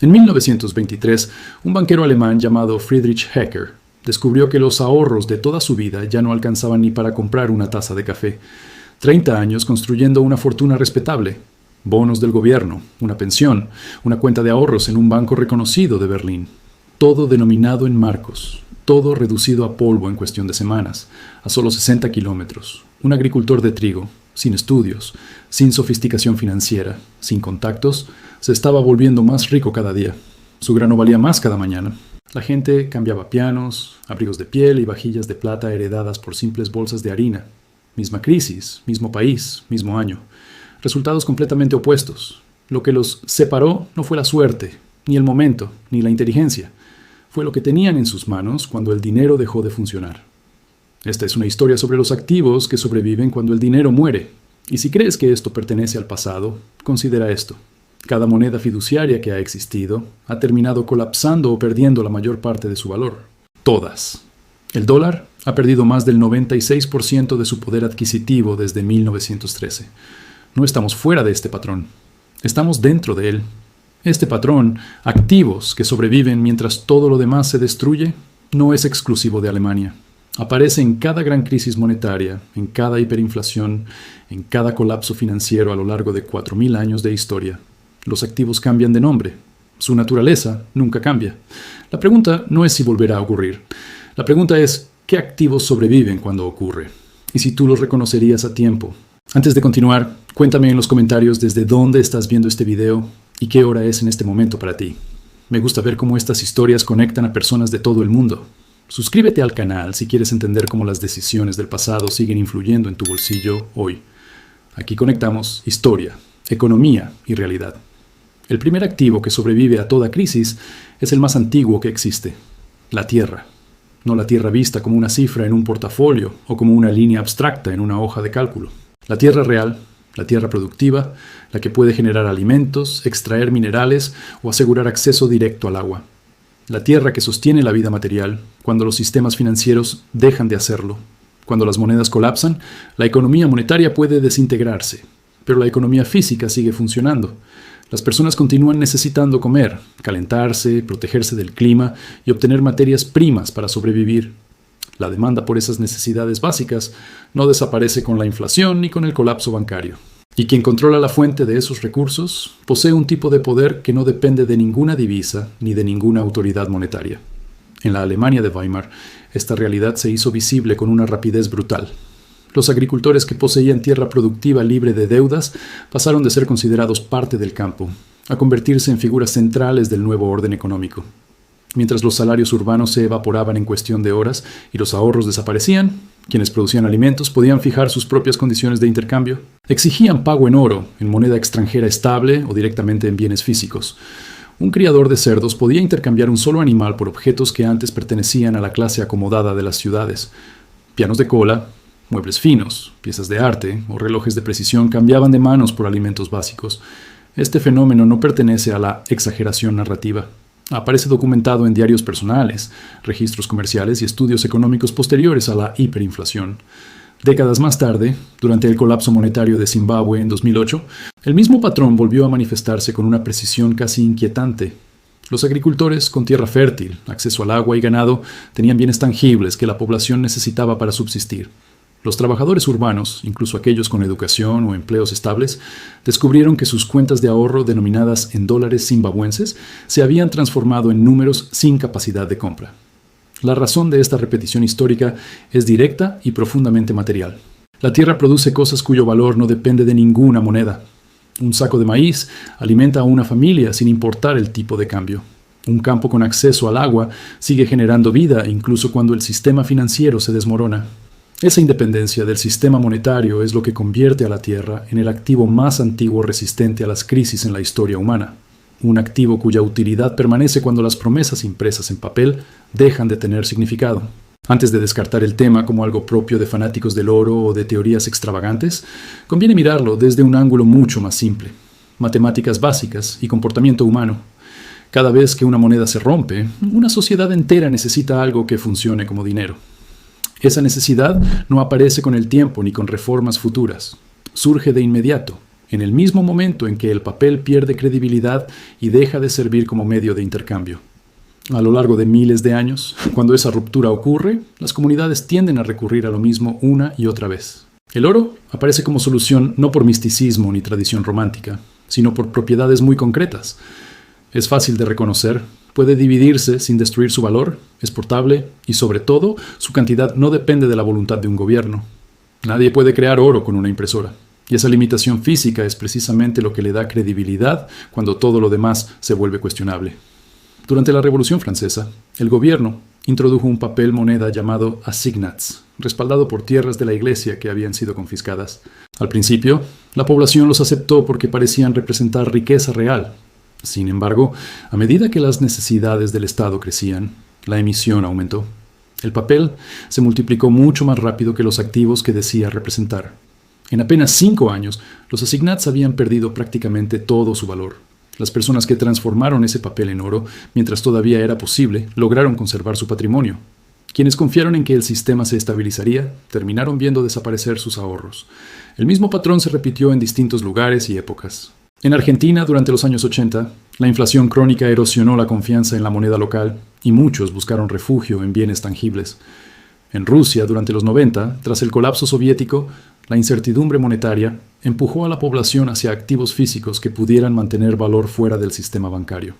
En 1923, un banquero alemán llamado Friedrich Hecker descubrió que los ahorros de toda su vida ya no alcanzaban ni para comprar una taza de café. 30 años construyendo una fortuna respetable, bonos del gobierno, una pensión, una cuenta de ahorros en un banco reconocido de Berlín. Todo denominado en marcos, todo reducido a polvo en cuestión de semanas, a solo 60 kilómetros. Un agricultor de trigo, sin estudios, sin sofisticación financiera, sin contactos, se estaba volviendo más rico cada día. Su grano valía más cada mañana. La gente cambiaba pianos, abrigos de piel y vajillas de plata heredadas por simples bolsas de harina. Misma crisis, mismo país, mismo año. Resultados completamente opuestos. Lo que los separó no fue la suerte, ni el momento, ni la inteligencia. Fue lo que tenían en sus manos cuando el dinero dejó de funcionar. Esta es una historia sobre los activos que sobreviven cuando el dinero muere. Y si crees que esto pertenece al pasado, considera esto. Cada moneda fiduciaria que ha existido ha terminado colapsando o perdiendo la mayor parte de su valor. Todas. El dólar ha perdido más del 96% de su poder adquisitivo desde 1913. No estamos fuera de este patrón. Estamos dentro de él. Este patrón, activos que sobreviven mientras todo lo demás se destruye, no es exclusivo de Alemania. Aparece en cada gran crisis monetaria, en cada hiperinflación, en cada colapso financiero a lo largo de 4.000 años de historia. Los activos cambian de nombre. Su naturaleza nunca cambia. La pregunta no es si volverá a ocurrir. La pregunta es, ¿qué activos sobreviven cuando ocurre? Y si tú los reconocerías a tiempo. Antes de continuar, cuéntame en los comentarios desde dónde estás viendo este video y qué hora es en este momento para ti. Me gusta ver cómo estas historias conectan a personas de todo el mundo. Suscríbete al canal si quieres entender cómo las decisiones del pasado siguen influyendo en tu bolsillo hoy. Aquí conectamos historia, economía y realidad. El primer activo que sobrevive a toda crisis es el más antiguo que existe, la tierra. No la tierra vista como una cifra en un portafolio o como una línea abstracta en una hoja de cálculo. La tierra real, la tierra productiva, la que puede generar alimentos, extraer minerales o asegurar acceso directo al agua. La tierra que sostiene la vida material cuando los sistemas financieros dejan de hacerlo. Cuando las monedas colapsan, la economía monetaria puede desintegrarse, pero la economía física sigue funcionando. Las personas continúan necesitando comer, calentarse, protegerse del clima y obtener materias primas para sobrevivir. La demanda por esas necesidades básicas no desaparece con la inflación ni con el colapso bancario. Y quien controla la fuente de esos recursos posee un tipo de poder que no depende de ninguna divisa ni de ninguna autoridad monetaria. En la Alemania de Weimar, esta realidad se hizo visible con una rapidez brutal. Los agricultores que poseían tierra productiva libre de deudas pasaron de ser considerados parte del campo a convertirse en figuras centrales del nuevo orden económico. Mientras los salarios urbanos se evaporaban en cuestión de horas y los ahorros desaparecían, quienes producían alimentos podían fijar sus propias condiciones de intercambio. Exigían pago en oro, en moneda extranjera estable o directamente en bienes físicos. Un criador de cerdos podía intercambiar un solo animal por objetos que antes pertenecían a la clase acomodada de las ciudades. Pianos de cola, muebles finos, piezas de arte o relojes de precisión cambiaban de manos por alimentos básicos. Este fenómeno no pertenece a la exageración narrativa. Aparece documentado en diarios personales, registros comerciales y estudios económicos posteriores a la hiperinflación. Décadas más tarde, durante el colapso monetario de Zimbabue en 2008, el mismo patrón volvió a manifestarse con una precisión casi inquietante. Los agricultores, con tierra fértil, acceso al agua y ganado, tenían bienes tangibles que la población necesitaba para subsistir. Los trabajadores urbanos, incluso aquellos con educación o empleos estables, descubrieron que sus cuentas de ahorro denominadas en dólares zimbabuenses se habían transformado en números sin capacidad de compra. La razón de esta repetición histórica es directa y profundamente material. La tierra produce cosas cuyo valor no depende de ninguna moneda. Un saco de maíz alimenta a una familia sin importar el tipo de cambio. Un campo con acceso al agua sigue generando vida incluso cuando el sistema financiero se desmorona. Esa independencia del sistema monetario es lo que convierte a la tierra en el activo más antiguo resistente a las crisis en la historia humana. Un activo cuya utilidad permanece cuando las promesas impresas en papel dejan de tener significado. Antes de descartar el tema como algo propio de fanáticos del oro o de teorías extravagantes, conviene mirarlo desde un ángulo mucho más simple: matemáticas básicas y comportamiento humano. Cada vez que una moneda se rompe, una sociedad entera necesita algo que funcione como dinero. Esa necesidad no aparece con el tiempo ni con reformas futuras. Surge de inmediato, en el mismo momento en que el papel pierde credibilidad y deja de servir como medio de intercambio. A lo largo de miles de años, cuando esa ruptura ocurre, las comunidades tienden a recurrir a lo mismo una y otra vez. El oro aparece como solución no por misticismo ni tradición romántica, sino por propiedades muy concretas. Es fácil de reconocer, puede dividirse sin destruir su valor, es portable y, sobre todo, su cantidad no depende de la voluntad de un gobierno. Nadie puede crear oro con una impresora, y esa limitación física es precisamente lo que le da credibilidad cuando todo lo demás se vuelve cuestionable. Durante la Revolución Francesa, el gobierno introdujo un papel moneda llamado assignats, respaldado por tierras de la iglesia que habían sido confiscadas. Al principio, la población los aceptó porque parecían representar riqueza real. Sin embargo, a medida que las necesidades del Estado crecían, la emisión aumentó. El papel se multiplicó mucho más rápido que los activos que decía representar. En apenas 5 años, los assignats habían perdido prácticamente todo su valor. Las personas que transformaron ese papel en oro, mientras todavía era posible, lograron conservar su patrimonio. Quienes confiaron en que el sistema se estabilizaría, terminaron viendo desaparecer sus ahorros. El mismo patrón se repitió en distintos lugares y épocas. En Argentina, durante los años 80, la inflación crónica erosionó la confianza en la moneda local y muchos buscaron refugio en bienes tangibles. En Rusia, durante los 90, tras el colapso soviético, la incertidumbre monetaria empujó a la población hacia activos físicos que pudieran mantener valor fuera del sistema bancario.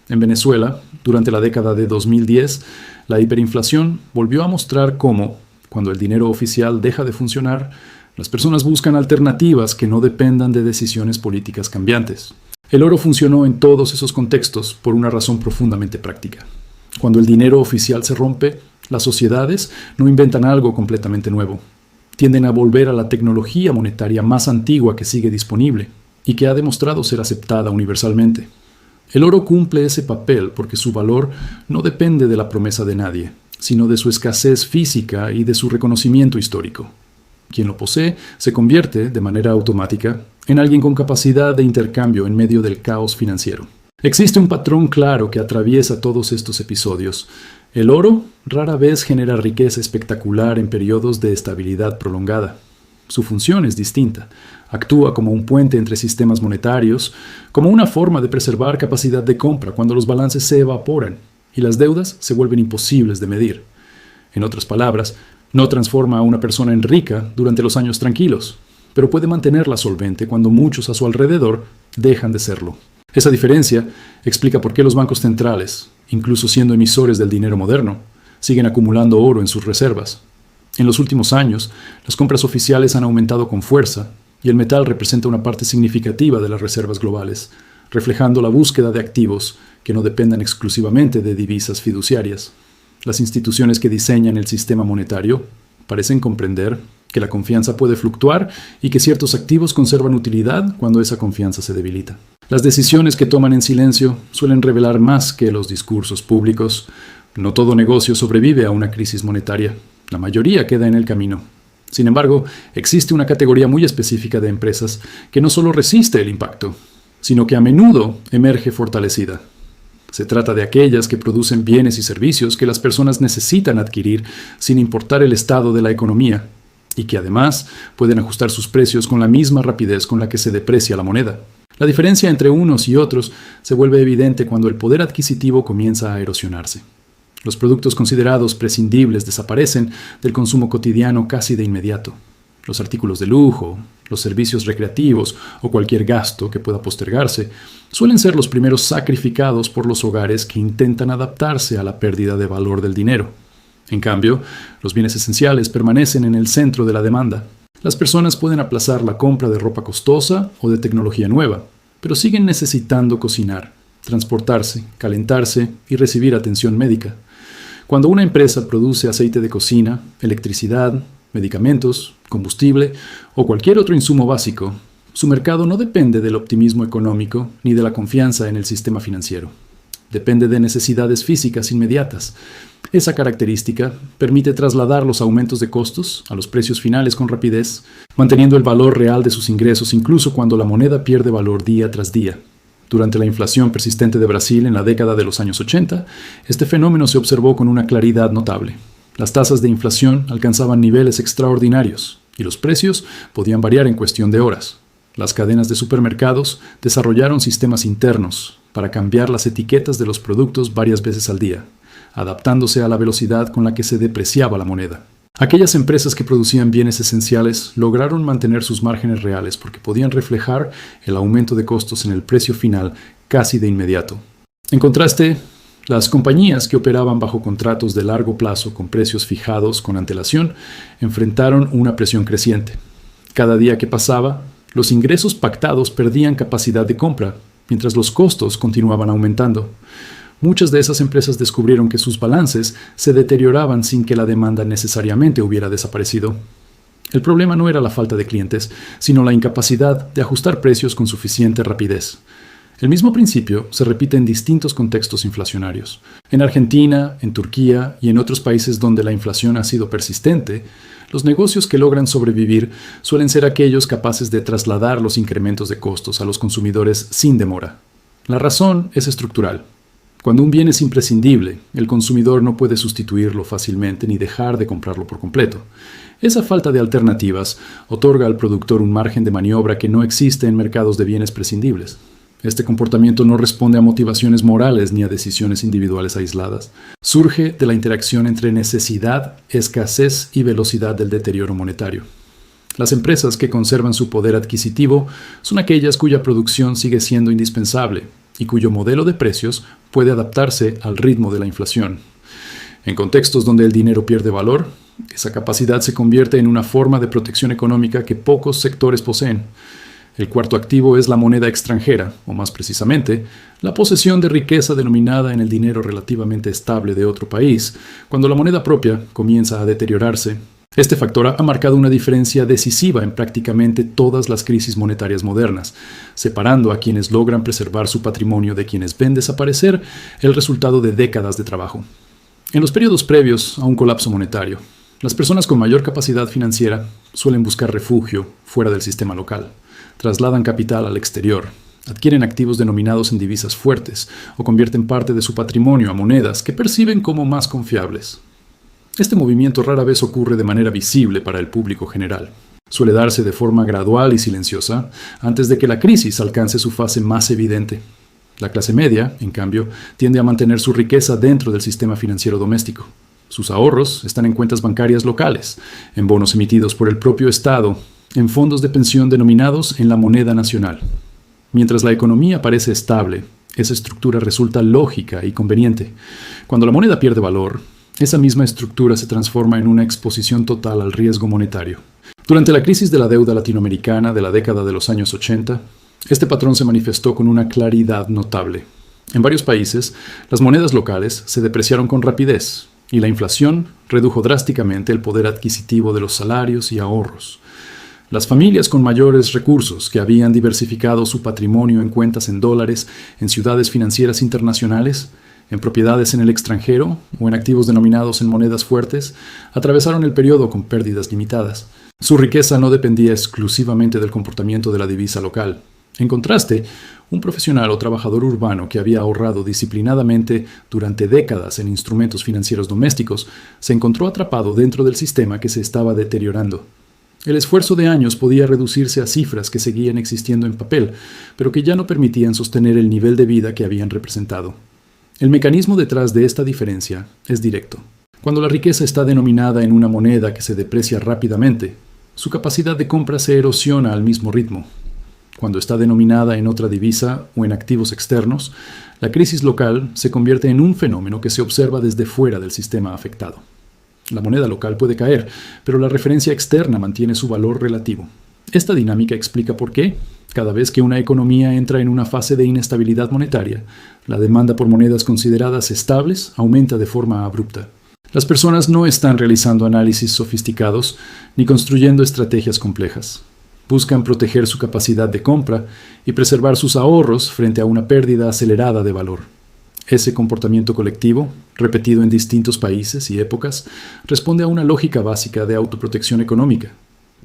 En Venezuela, durante la década de 2010, la hiperinflación volvió a mostrar cómo, cuando el dinero oficial deja de funcionar, las personas buscan alternativas que no dependan de decisiones políticas cambiantes. El oro funcionó en todos esos contextos por una razón profundamente práctica. Cuando el dinero oficial se rompe, las sociedades no inventan algo completamente nuevo. Tienden a volver a la tecnología monetaria más antigua que sigue disponible y que ha demostrado ser aceptada universalmente. El oro cumple ese papel porque su valor no depende de la promesa de nadie, sino de su escasez física y de su reconocimiento histórico. Quien lo posee se convierte, de manera automática, en alguien con capacidad de intercambio en medio del caos financiero. Existe un patrón claro que atraviesa todos estos episodios. El oro rara vez genera riqueza espectacular en periodos de estabilidad prolongada. Su función es distinta. Actúa como un puente entre sistemas monetarios, como una forma de preservar capacidad de compra cuando los balances se evaporan y las deudas se vuelven imposibles de medir. En otras palabras, no transforma a una persona en rica durante los años tranquilos, pero puede mantenerla solvente cuando muchos a su alrededor dejan de serlo. Esa diferencia explica por qué los bancos centrales, incluso siendo emisores del dinero moderno, siguen acumulando oro en sus reservas. En los últimos años, las compras oficiales han aumentado con fuerza y el metal representa una parte significativa de las reservas globales, reflejando la búsqueda de activos que no dependan exclusivamente de divisas fiduciarias. Las instituciones que diseñan el sistema monetario parecen comprender que la confianza puede fluctuar y que ciertos activos conservan utilidad cuando esa confianza se debilita. Las decisiones que toman en silencio suelen revelar más que los discursos públicos. No todo negocio sobrevive a una crisis monetaria. La mayoría queda en el camino. Sin embargo, existe una categoría muy específica de empresas que no solo resiste el impacto, sino que a menudo emerge fortalecida. Se trata de aquellas que producen bienes y servicios que las personas necesitan adquirir sin importar el estado de la economía y que además pueden ajustar sus precios con la misma rapidez con la que se deprecia la moneda. La diferencia entre unos y otros se vuelve evidente cuando el poder adquisitivo comienza a erosionarse. Los productos considerados prescindibles desaparecen del consumo cotidiano casi de inmediato. Los artículos de lujo, los servicios recreativos o cualquier gasto que pueda postergarse suelen ser los primeros sacrificados por los hogares que intentan adaptarse a la pérdida de valor del dinero. En cambio, los bienes esenciales permanecen en el centro de la demanda. Las personas pueden aplazar la compra de ropa costosa o de tecnología nueva, pero siguen necesitando cocinar, transportarse, calentarse y recibir atención médica. Cuando una empresa produce aceite de cocina, electricidad, medicamentos, combustible o cualquier otro insumo básico, su mercado no depende del optimismo económico ni de la confianza en el sistema financiero. Depende de necesidades físicas inmediatas. Esa característica permite trasladar los aumentos de costos a los precios finales con rapidez, manteniendo el valor real de sus ingresos incluso cuando la moneda pierde valor día tras día. Durante la inflación persistente de Brasil en la década de los años 80, este fenómeno se observó con una claridad notable. Las tasas de inflación alcanzaban niveles extraordinarios y los precios podían variar en cuestión de horas. Las cadenas de supermercados desarrollaron sistemas internos para cambiar las etiquetas de los productos varias veces al día, adaptándose a la velocidad con la que se depreciaba la moneda. Aquellas empresas que producían bienes esenciales lograron mantener sus márgenes reales porque podían reflejar el aumento de costos en el precio final casi de inmediato. En contraste, las compañías que operaban bajo contratos de largo plazo con precios fijados con antelación enfrentaron una presión creciente. Cada día que pasaba, los ingresos pactados perdían capacidad de compra, mientras los costos continuaban aumentando. Muchas de esas empresas descubrieron que sus balances se deterioraban sin que la demanda necesariamente hubiera desaparecido. El problema no era la falta de clientes, sino la incapacidad de ajustar precios con suficiente rapidez. El mismo principio se repite en distintos contextos inflacionarios. En Argentina, en Turquía y en otros países donde la inflación ha sido persistente, los negocios que logran sobrevivir suelen ser aquellos capaces de trasladar los incrementos de costos a los consumidores sin demora. La razón es estructural. Cuando un bien es imprescindible, el consumidor no puede sustituirlo fácilmente ni dejar de comprarlo por completo. Esa falta de alternativas otorga al productor un margen de maniobra que no existe en mercados de bienes prescindibles. Este comportamiento no responde a motivaciones morales ni a decisiones individuales aisladas. Surge de la interacción entre necesidad, escasez y velocidad del deterioro monetario. Las empresas que conservan su poder adquisitivo son aquellas cuya producción sigue siendo indispensable y cuyo modelo de precios puede adaptarse al ritmo de la inflación. En contextos donde el dinero pierde valor, esa capacidad se convierte en una forma de protección económica que pocos sectores poseen. El cuarto activo es la moneda extranjera, o más precisamente, la posesión de riqueza denominada en el dinero relativamente estable de otro país, cuando la moneda propia comienza a deteriorarse. Este factor ha marcado una diferencia decisiva en prácticamente todas las crisis monetarias modernas, separando a quienes logran preservar su patrimonio de quienes ven desaparecer el resultado de décadas de trabajo. En los periodos previos a un colapso monetario, las personas con mayor capacidad financiera suelen buscar refugio fuera del sistema local. Trasladan capital al exterior, adquieren activos denominados en divisas fuertes o convierten parte de su patrimonio a monedas que perciben como más confiables. Este movimiento rara vez ocurre de manera visible para el público general. Suele darse de forma gradual y silenciosa antes de que la crisis alcance su fase más evidente. La clase media, en cambio, tiende a mantener su riqueza dentro del sistema financiero doméstico. Sus ahorros están en cuentas bancarias locales, en bonos emitidos por el propio Estado, en fondos de pensión denominados en la moneda nacional. Mientras la economía parece estable, esa estructura resulta lógica y conveniente. Cuando la moneda pierde valor, esa misma estructura se transforma en una exposición total al riesgo monetario. Durante la crisis de la deuda latinoamericana de la década de los años 80, este patrón se manifestó con una claridad notable. En varios países, las monedas locales se depreciaron con rapidez y la inflación redujo drásticamente el poder adquisitivo de los salarios y ahorros. Las familias con mayores recursos que habían diversificado su patrimonio en cuentas en dólares, en ciudades financieras internacionales, en propiedades en el extranjero o en activos denominados en monedas fuertes, atravesaron el periodo con pérdidas limitadas. Su riqueza no dependía exclusivamente del comportamiento de la divisa local. En contraste, un profesional o trabajador urbano que había ahorrado disciplinadamente durante décadas en instrumentos financieros domésticos se encontró atrapado dentro del sistema que se estaba deteriorando. El esfuerzo de años podía reducirse a cifras que seguían existiendo en papel, pero que ya no permitían sostener el nivel de vida que habían representado. El mecanismo detrás de esta diferencia es directo. Cuando la riqueza está denominada en una moneda que se deprecia rápidamente, su capacidad de compra se erosiona al mismo ritmo. Cuando está denominada en otra divisa o en activos externos, la crisis local se convierte en un fenómeno que se observa desde fuera del sistema afectado. La moneda local puede caer, pero la referencia externa mantiene su valor relativo. Esta dinámica explica por qué, cada vez que una economía entra en una fase de inestabilidad monetaria, la demanda por monedas consideradas estables aumenta de forma abrupta. Las personas no están realizando análisis sofisticados ni construyendo estrategias complejas. Buscan proteger su capacidad de compra y preservar sus ahorros frente a una pérdida acelerada de valor. Ese comportamiento colectivo, repetido en distintos países y épocas, responde a una lógica básica de autoprotección económica.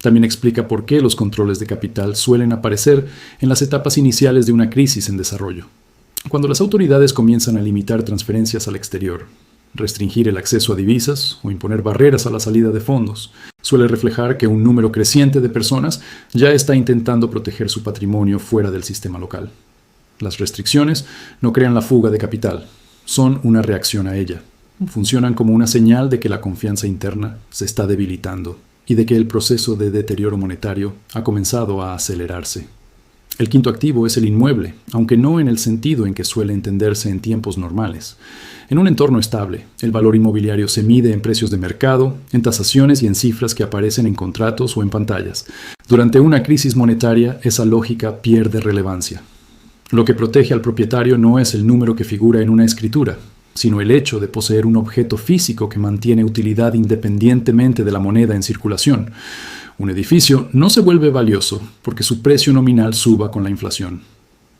También explica por qué los controles de capital suelen aparecer en las etapas iniciales de una crisis en desarrollo. Cuando las autoridades comienzan a limitar transferencias al exterior, Restringir el acceso a divisas o imponer barreras a la salida de fondos suele reflejar que un número creciente de personas ya está intentando proteger su patrimonio fuera del sistema local. Las restricciones no crean la fuga de capital, son una reacción a ella. Funcionan como una señal de que la confianza interna se está debilitando y de que el proceso de deterioro monetario ha comenzado a acelerarse. El quinto activo es el inmueble, aunque no en el sentido en que suele entenderse en tiempos normales. En un entorno estable, el valor inmobiliario se mide en precios de mercado, en tasaciones y en cifras que aparecen en contratos o en pantallas. Durante una crisis monetaria, esa lógica pierde relevancia. Lo que protege al propietario no es el número que figura en una escritura, sino el hecho de poseer un objeto físico que mantiene utilidad independientemente de la moneda en circulación. Un edificio no se vuelve valioso porque su precio nominal suba con la inflación.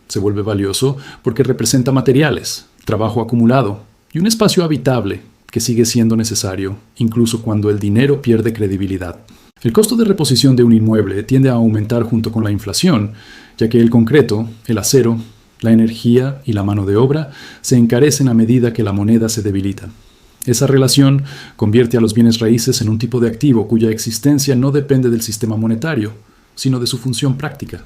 Se vuelve valioso porque representa materiales, trabajo acumulado y un espacio habitable que sigue siendo necesario, incluso cuando el dinero pierde credibilidad. El costo de reposición de un inmueble tiende a aumentar junto con la inflación, ya que el concreto, el acero, la energía y la mano de obra se encarecen a medida que la moneda se debilita. Esa relación convierte a los bienes raíces en un tipo de activo cuya existencia no depende del sistema monetario, sino de su función práctica.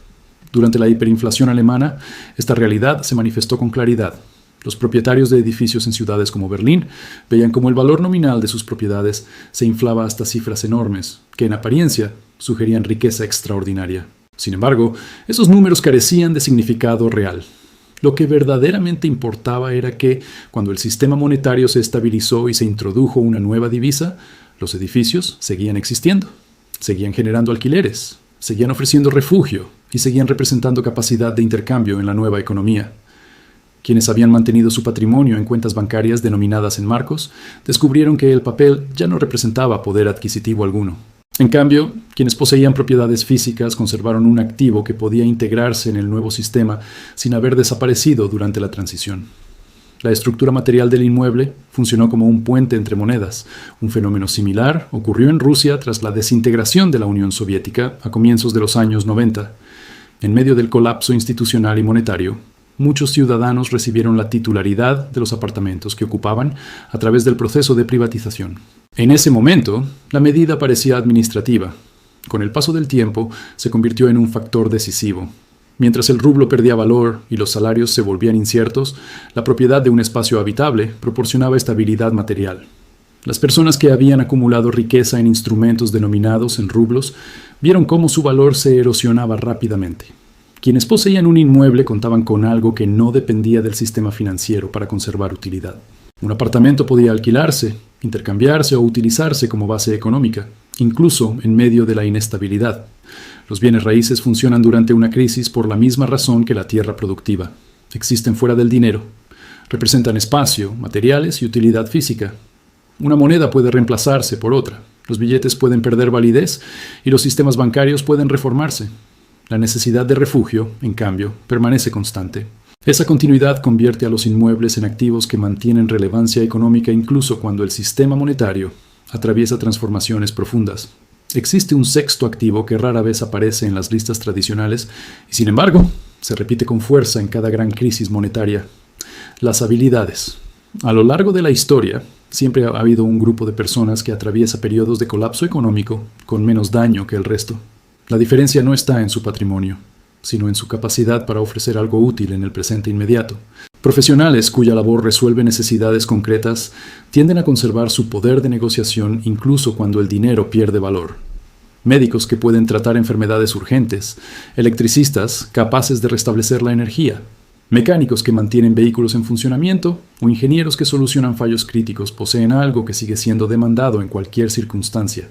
Durante la hiperinflación alemana, esta realidad se manifestó con claridad. Los propietarios de edificios en ciudades como Berlín veían cómo el valor nominal de sus propiedades se inflaba hasta cifras enormes, que en apariencia sugerían riqueza extraordinaria. Sin embargo, esos números carecían de significado real. Lo que verdaderamente importaba era que, cuando el sistema monetario se estabilizó y se introdujo una nueva divisa, los edificios seguían existiendo, seguían generando alquileres, seguían ofreciendo refugio y seguían representando capacidad de intercambio en la nueva economía. Quienes habían mantenido su patrimonio en cuentas bancarias denominadas en marcos, descubrieron que el papel ya no representaba poder adquisitivo alguno. En cambio, quienes poseían propiedades físicas conservaron un activo que podía integrarse en el nuevo sistema sin haber desaparecido durante la transición. La estructura material del inmueble funcionó como un puente entre monedas. Un fenómeno similar ocurrió en Rusia tras la desintegración de la Unión Soviética a comienzos de los años 90. En medio del colapso institucional y monetario, muchos ciudadanos recibieron la titularidad de los apartamentos que ocupaban a través del proceso de privatización. En ese momento, la medida parecía administrativa. Con el paso del tiempo, se convirtió en un factor decisivo. Mientras el rublo perdía valor y los salarios se volvían inciertos, la propiedad de un espacio habitable proporcionaba estabilidad material. Las personas que habían acumulado riqueza en instrumentos denominados en rublos vieron cómo su valor se erosionaba rápidamente. Quienes poseían un inmueble contaban con algo que no dependía del sistema financiero para conservar utilidad. Un apartamento podía alquilarse, intercambiarse o utilizarse como base económica, incluso en medio de la inestabilidad. Los bienes raíces funcionan durante una crisis por la misma razón que la tierra productiva. Existen fuera del dinero. Representan espacio, materiales y utilidad física. Una moneda puede reemplazarse por otra. Los billetes pueden perder validez y los sistemas bancarios pueden reformarse. La necesidad de refugio, en cambio, permanece constante. Esa continuidad convierte a los inmuebles en activos que mantienen relevancia económica incluso cuando el sistema monetario atraviesa transformaciones profundas. Existe un sexto activo que rara vez aparece en las listas tradicionales y, sin embargo, se repite con fuerza en cada gran crisis monetaria: las habilidades. A lo largo de la historia, siempre ha habido un grupo de personas que atraviesa periodos de colapso económico con menos daño que el resto. La diferencia no está en su patrimonio, sino en su capacidad para ofrecer algo útil en el presente inmediato. Profesionales cuya labor resuelve necesidades concretas tienden a conservar su poder de negociación incluso cuando el dinero pierde valor. Médicos que pueden tratar enfermedades urgentes, electricistas capaces de restablecer la energía, mecánicos que mantienen vehículos en funcionamiento o ingenieros que solucionan fallos críticos poseen algo que sigue siendo demandado en cualquier circunstancia.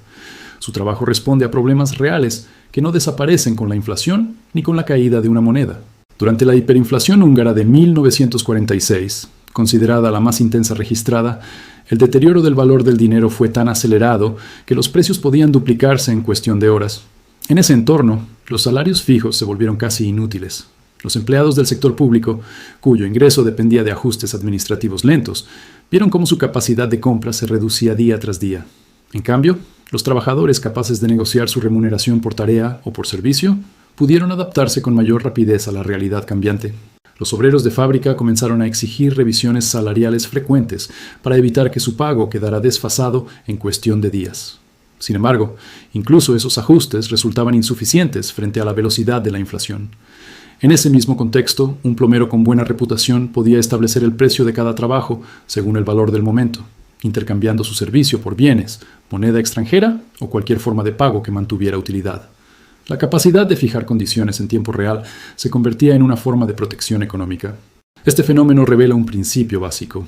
Su trabajo responde a problemas reales que no desaparecen con la inflación ni con la caída de una moneda. Durante la hiperinflación húngara de 1946, considerada la más intensa registrada, el deterioro del valor del dinero fue tan acelerado que los precios podían duplicarse en cuestión de horas. En ese entorno, los salarios fijos se volvieron casi inútiles. Los empleados del sector público, cuyo ingreso dependía de ajustes administrativos lentos, vieron cómo su capacidad de compra se reducía día tras día. En cambio, los trabajadores capaces de negociar su remuneración por tarea o por servicio pudieron adaptarse con mayor rapidez a la realidad cambiante. Los obreros de fábrica comenzaron a exigir revisiones salariales frecuentes para evitar que su pago quedara desfasado en cuestión de días. Sin embargo, incluso esos ajustes resultaban insuficientes frente a la velocidad de la inflación. En ese mismo contexto, un plomero con buena reputación podía establecer el precio de cada trabajo según el valor del momento, intercambiando su servicio por bienes, moneda extranjera o cualquier forma de pago que mantuviera utilidad. La capacidad de fijar condiciones en tiempo real se convertía en una forma de protección económica. Este fenómeno revela un principio básico.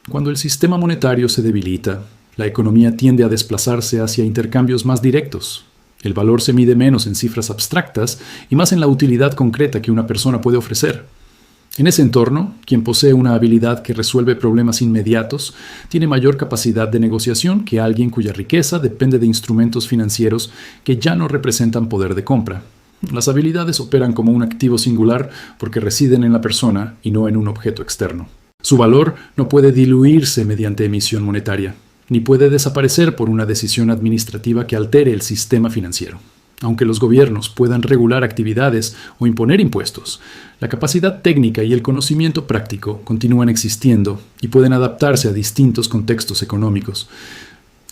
Cuando el sistema monetario se debilita, la economía tiende a desplazarse hacia intercambios más directos. El valor se mide menos en cifras abstractas y más en la utilidad concreta que una persona puede ofrecer. En ese entorno, quien posee una habilidad que resuelve problemas inmediatos tiene mayor capacidad de negociación que alguien cuya riqueza depende de instrumentos financieros que ya no representan poder de compra. Las habilidades operan como un activo singular porque residen en la persona y no en un objeto externo. Su valor no puede diluirse mediante emisión monetaria, ni puede desaparecer por una decisión administrativa que altere el sistema financiero. Aunque los gobiernos puedan regular actividades o imponer impuestos, la capacidad técnica y el conocimiento práctico continúan existiendo y pueden adaptarse a distintos contextos económicos.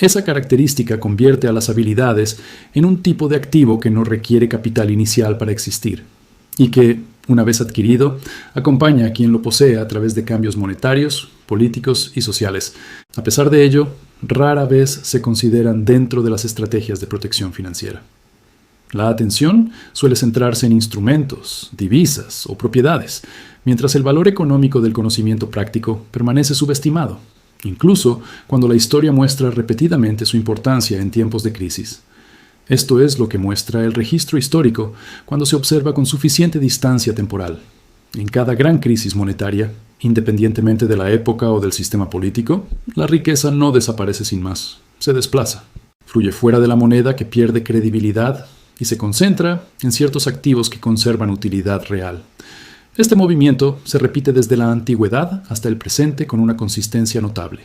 Esa característica convierte a las habilidades en un tipo de activo que no requiere capital inicial para existir y que, una vez adquirido, acompaña a quien lo posee a través de cambios monetarios, políticos y sociales. A pesar de ello, rara vez se consideran dentro de las estrategias de protección financiera. La atención suele centrarse en instrumentos, divisas o propiedades, mientras el valor económico del conocimiento práctico permanece subestimado, incluso cuando la historia muestra repetidamente su importancia en tiempos de crisis. Esto es lo que muestra el registro histórico cuando se observa con suficiente distancia temporal. En cada gran crisis monetaria, independientemente de la época o del sistema político, la riqueza no desaparece sin más, se desplaza. Fluye fuera de la moneda que pierde credibilidad y se concentra en ciertos activos que conservan utilidad real. Este movimiento se repite desde la antigüedad hasta el presente con una consistencia notable.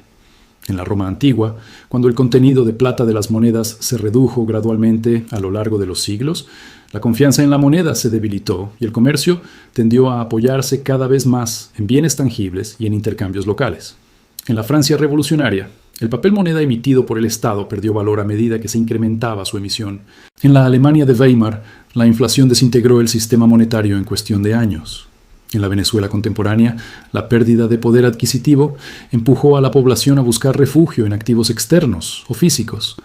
En la Roma antigua, cuando el contenido de plata de las monedas se redujo gradualmente a lo largo de los siglos, la confianza en la moneda se debilitó y el comercio tendió a apoyarse cada vez más en bienes tangibles y en intercambios locales. En la Francia revolucionaria, el papel moneda emitido por el Estado perdió valor a medida que se incrementaba su emisión. En la Alemania de Weimar, la inflación desintegró el sistema monetario en cuestión de años. En la Venezuela contemporánea, la pérdida de poder adquisitivo empujó a la población a buscar refugio en activos externos o físicos.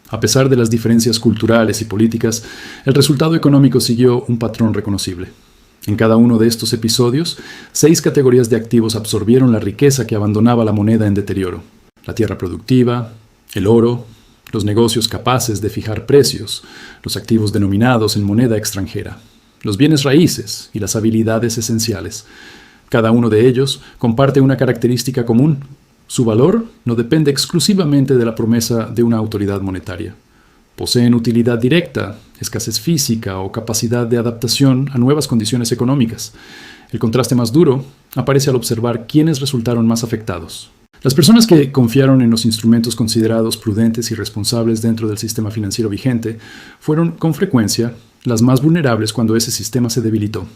A pesar de las diferencias culturales y políticas, el resultado económico siguió un patrón reconocible. En cada uno de estos episodios, 6 categorías de activos absorbieron la riqueza que abandonaba la moneda en deterioro: la tierra productiva, el oro, los negocios capaces de fijar precios, los activos denominados en moneda extranjera, los bienes raíces y las habilidades esenciales. Cada uno de ellos comparte una característica común: su valor no depende exclusivamente de la promesa de una autoridad monetaria. Poseen utilidad directa, escasez física o capacidad de adaptación a nuevas condiciones económicas. El contraste más duro aparece al observar quiénes resultaron más afectados. Las personas que confiaron en los instrumentos considerados prudentes y responsables dentro del sistema financiero vigente fueron, con frecuencia, las más vulnerables cuando ese sistema se debilitó.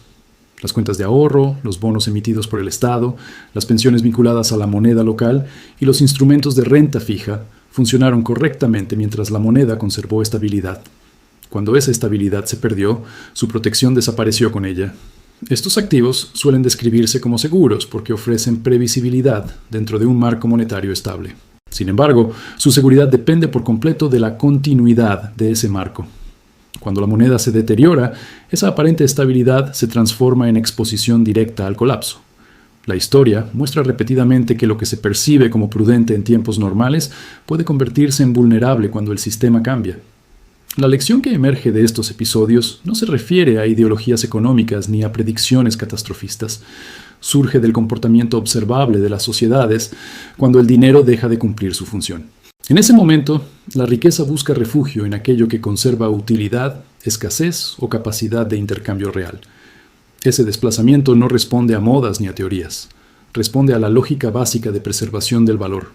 Las cuentas de ahorro, los bonos emitidos por el Estado, las pensiones vinculadas a la moneda local y los instrumentos de renta fija funcionaron correctamente mientras la moneda conservó estabilidad. Cuando esa estabilidad se perdió, su protección desapareció con ella. Estos activos suelen describirse como seguros porque ofrecen previsibilidad dentro de un marco monetario estable. Sin embargo, su seguridad depende por completo de la continuidad de ese marco. Cuando la moneda se deteriora, esa aparente estabilidad se transforma en exposición directa al colapso. La historia muestra repetidamente que lo que se percibe como prudente en tiempos normales puede convertirse en vulnerable cuando el sistema cambia. La lección que emerge de estos episodios no se refiere a ideologías económicas ni a predicciones catastrofistas. Surge del comportamiento observable de las sociedades cuando el dinero deja de cumplir su función. En ese momento, la riqueza busca refugio en aquello que conserva utilidad, escasez o capacidad de intercambio real. Ese desplazamiento no responde a modas ni a teorías. Responde a la lógica básica de preservación del valor.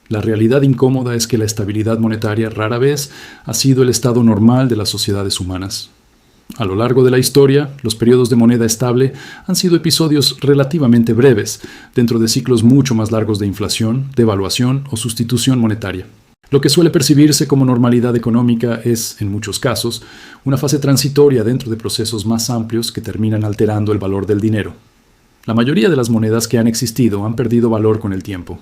La realidad incómoda es que la estabilidad monetaria rara vez ha sido el estado normal de las sociedades humanas. A lo largo de la historia, los periodos de moneda estable han sido episodios relativamente breves, dentro de ciclos mucho más largos de inflación, devaluación o sustitución monetaria. Lo que suele percibirse como normalidad económica es, en muchos casos, una fase transitoria dentro de procesos más amplios que terminan alterando el valor del dinero. La mayoría de las monedas que han existido han perdido valor con el tiempo,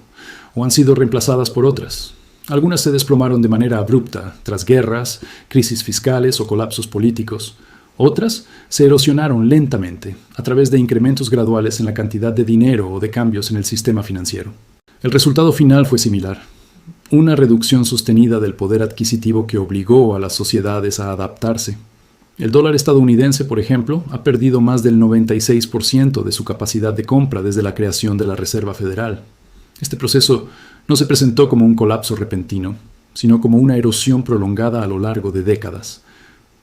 o han sido reemplazadas por otras. Algunas se desplomaron de manera abrupta, tras guerras, crisis fiscales o colapsos políticos. Otras se erosionaron lentamente, a través de incrementos graduales en la cantidad de dinero o de cambios en el sistema financiero. El resultado final fue similar. Una reducción sostenida del poder adquisitivo que obligó a las sociedades a adaptarse. El dólar estadounidense, por ejemplo, ha perdido más del 96% de su capacidad de compra desde la creación de la Reserva Federal. Este proceso no se presentó como un colapso repentino, sino como una erosión prolongada a lo largo de décadas.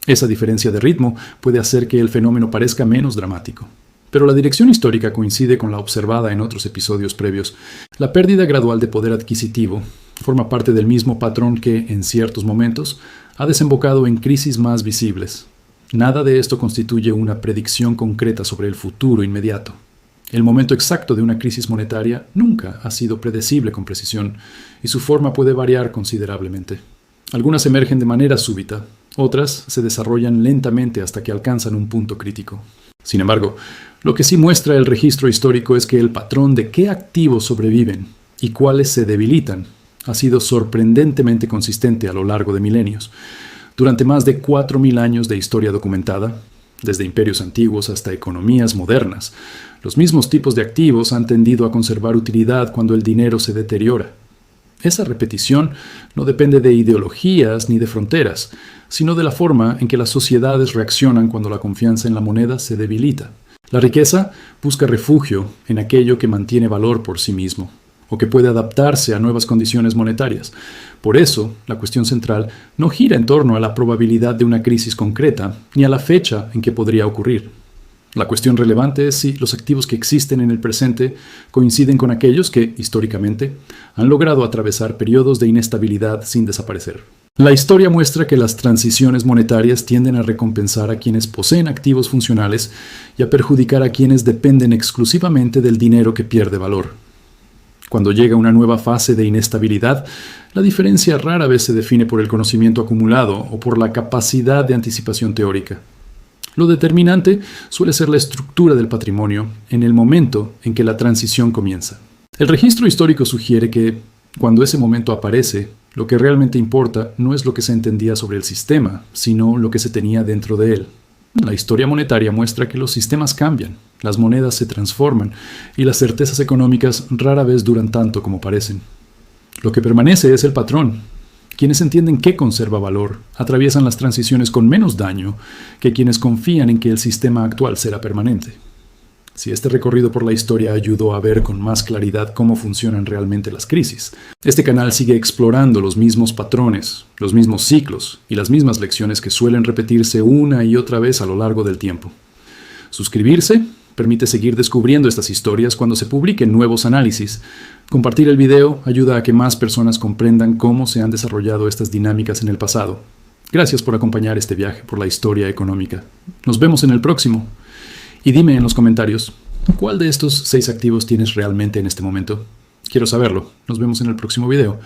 Esa diferencia de ritmo puede hacer que el fenómeno parezca menos dramático. Pero la dirección histórica coincide con la observada en otros episodios previos. La pérdida gradual de poder adquisitivo forma parte del mismo patrón que, en ciertos momentos, ha desembocado en crisis más visibles. Nada de esto constituye una predicción concreta sobre el futuro inmediato. El momento exacto de una crisis monetaria nunca ha sido predecible con precisión, y su forma puede variar considerablemente. Algunas emergen de manera súbita, otras se desarrollan lentamente hasta que alcanzan un punto crítico. Sin embargo, lo que sí muestra el registro histórico es que el patrón de qué activos sobreviven y cuáles se debilitan ha sido sorprendentemente consistente a lo largo de milenios. Durante más de 4.000 años de historia documentada, desde imperios antiguos hasta economías modernas, los mismos tipos de activos han tendido a conservar utilidad cuando el dinero se deteriora. Esa repetición no depende de ideologías ni de fronteras, sino de la forma en que las sociedades reaccionan cuando la confianza en la moneda se debilita. La riqueza busca refugio en aquello que mantiene valor por sí mismo, o que puede adaptarse a nuevas condiciones monetarias. Por eso, la cuestión central no gira en torno a la probabilidad de una crisis concreta, ni a la fecha en que podría ocurrir. La cuestión relevante es si los activos que existen en el presente coinciden con aquellos que, históricamente, han logrado atravesar periodos de inestabilidad sin desaparecer. La historia muestra que las transiciones monetarias tienden a recompensar a quienes poseen activos funcionales y a perjudicar a quienes dependen exclusivamente del dinero que pierde valor. Cuando llega una nueva fase de inestabilidad, la diferencia rara vez se define por el conocimiento acumulado o por la capacidad de anticipación teórica. Lo determinante suele ser la estructura del patrimonio en el momento en que la transición comienza. El registro histórico sugiere que, cuando ese momento aparece, lo que realmente importa no es lo que se entendía sobre el sistema, sino lo que se tenía dentro de él. La historia monetaria muestra que los sistemas cambian, las monedas se transforman y las certezas económicas rara vez duran tanto como parecen. Lo que permanece es el patrón. Quienes entienden qué conserva valor atraviesan las transiciones con menos daño que quienes confían en que el sistema actual será permanente. Si este recorrido por la historia ayudó a ver con más claridad cómo funcionan realmente las crisis, este canal sigue explorando los mismos patrones, los mismos ciclos y las mismas lecciones que suelen repetirse una y otra vez a lo largo del tiempo. Suscribirse permite seguir descubriendo estas historias cuando se publiquen nuevos análisis. Compartir el video ayuda a que más personas comprendan cómo se han desarrollado estas dinámicas en el pasado. Gracias por acompañar este viaje por la historia económica. Nos vemos en el próximo. Y dime en los comentarios, ¿cuál de estos 6 activos tienes realmente en este momento? Quiero saberlo. Nos vemos en el próximo video.